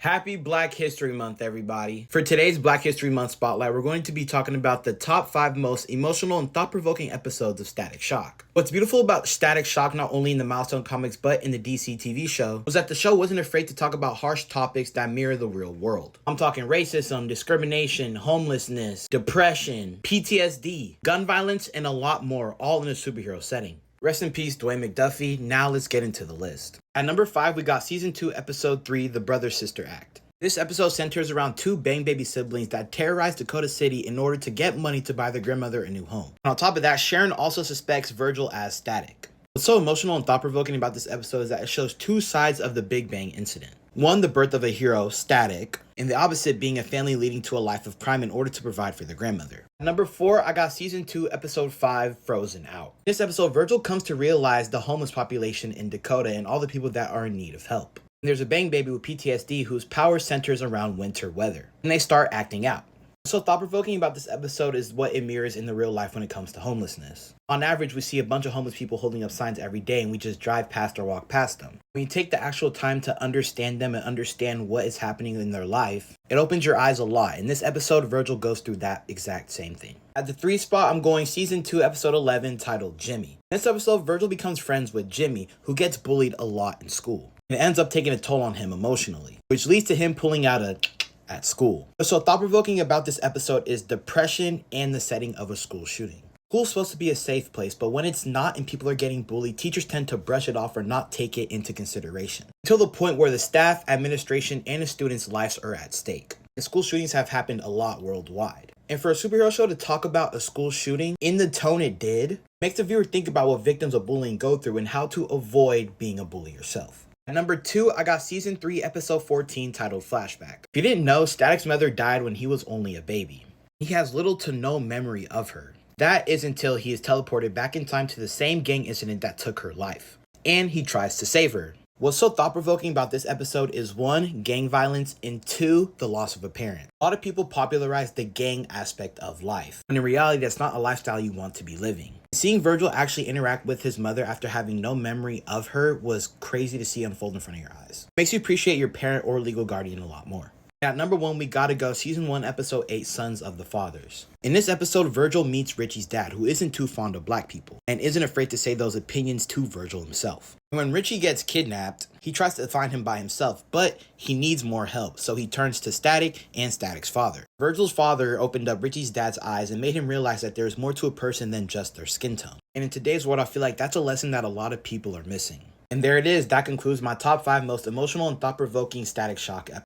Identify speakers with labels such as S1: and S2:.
S1: Happy Black History Month, everybody. For today's Black History Month spotlight, we're going to be talking about the top 5 most emotional and thought-provoking episodes of Static Shock. What's beautiful about Static Shock, not only in the Milestone comics but in the DC TV show, was that the show wasn't afraid to talk about harsh topics that mirror the real world. I'm talking racism, discrimination, homelessness, depression, PTSD, gun violence, and a lot more, all in a superhero setting. Rest in peace, Dwayne McDuffie. Now let's get into the list. At number 5, we got Season 2, Episode 3, The Brother-Sister Act. This episode centers around 2 Bang Baby siblings that terrorize Dakota City in order to get money to buy their grandmother a new home. And on top of that, Sharon also suspects Virgil as Static. What's so emotional and thought-provoking about this episode is that it shows 2 sides of the Big Bang incident. One, the birth of a hero, Static, and the opposite being a family leading to a life of crime in order to provide for their grandmother. Number 4, I got Season 2, Episode 5, Frozen Out. In this episode, Virgil comes to realize the homeless population in Dakota and all the people that are in need of help. There's a Bang Baby with PTSD whose power centers around winter weather, and they start acting out. What's so thought-provoking about this episode is what it mirrors in the real life when it comes to homelessness. On average, we see a bunch of homeless people holding up signs every day and we just drive past or walk past them. When you take the actual time to understand them and understand what is happening in their life, it opens your eyes a lot. In this episode, Virgil goes through that exact same thing. At the 3 spot, I'm going Season 2, Episode 11, titled Jimmy. In this episode, Virgil becomes friends with Jimmy, who gets bullied a lot in school. It ends up taking a toll on him emotionally, which leads to him pulling out a at school. What's so thought-provoking about this episode is depression and the setting of a school shooting. School's supposed to be a safe place, but when it's not and people are getting bullied, teachers tend to brush it off or not take it into consideration. Until the point where the staff, administration, and the students' lives are at stake. And school shootings have happened a lot worldwide. And for a superhero show to talk about a school shooting in the tone it did, makes the viewer think about what victims of bullying go through and how to avoid being a bully yourself. At number 2, I got Season 3, Episode 14, titled Flashback. If you didn't know, Static's mother died when he was only a baby. He has little to no memory of her. That is until he is teleported back in time to the same gang incident that took her life. And he tries to save her. What's so thought-provoking about this episode is 1, gang violence, and 2, the loss of a parent. A lot of people popularize the gang aspect of life, when in reality that's not a lifestyle you want to be living. Seeing Virgil actually interact with his mother after having no memory of her was crazy to see unfold in front of your eyes. Makes you appreciate your parent or legal guardian a lot more. At number 1, we gotta go Season 1, Episode 8, Sons of the Fathers. In this episode, Virgil meets Richie's dad, who isn't too fond of black people, and isn't afraid to say those opinions to Virgil himself. When Richie gets kidnapped, he tries to find him by himself, but he needs more help, so he turns to Static and Static's father. Virgil's father opened up Richie's dad's eyes and made him realize that there is more to a person than just their skin tone. And in today's world, I feel like that's a lesson that a lot of people are missing. And there it is, that concludes my top 5 most emotional and thought-provoking Static Shock episodes.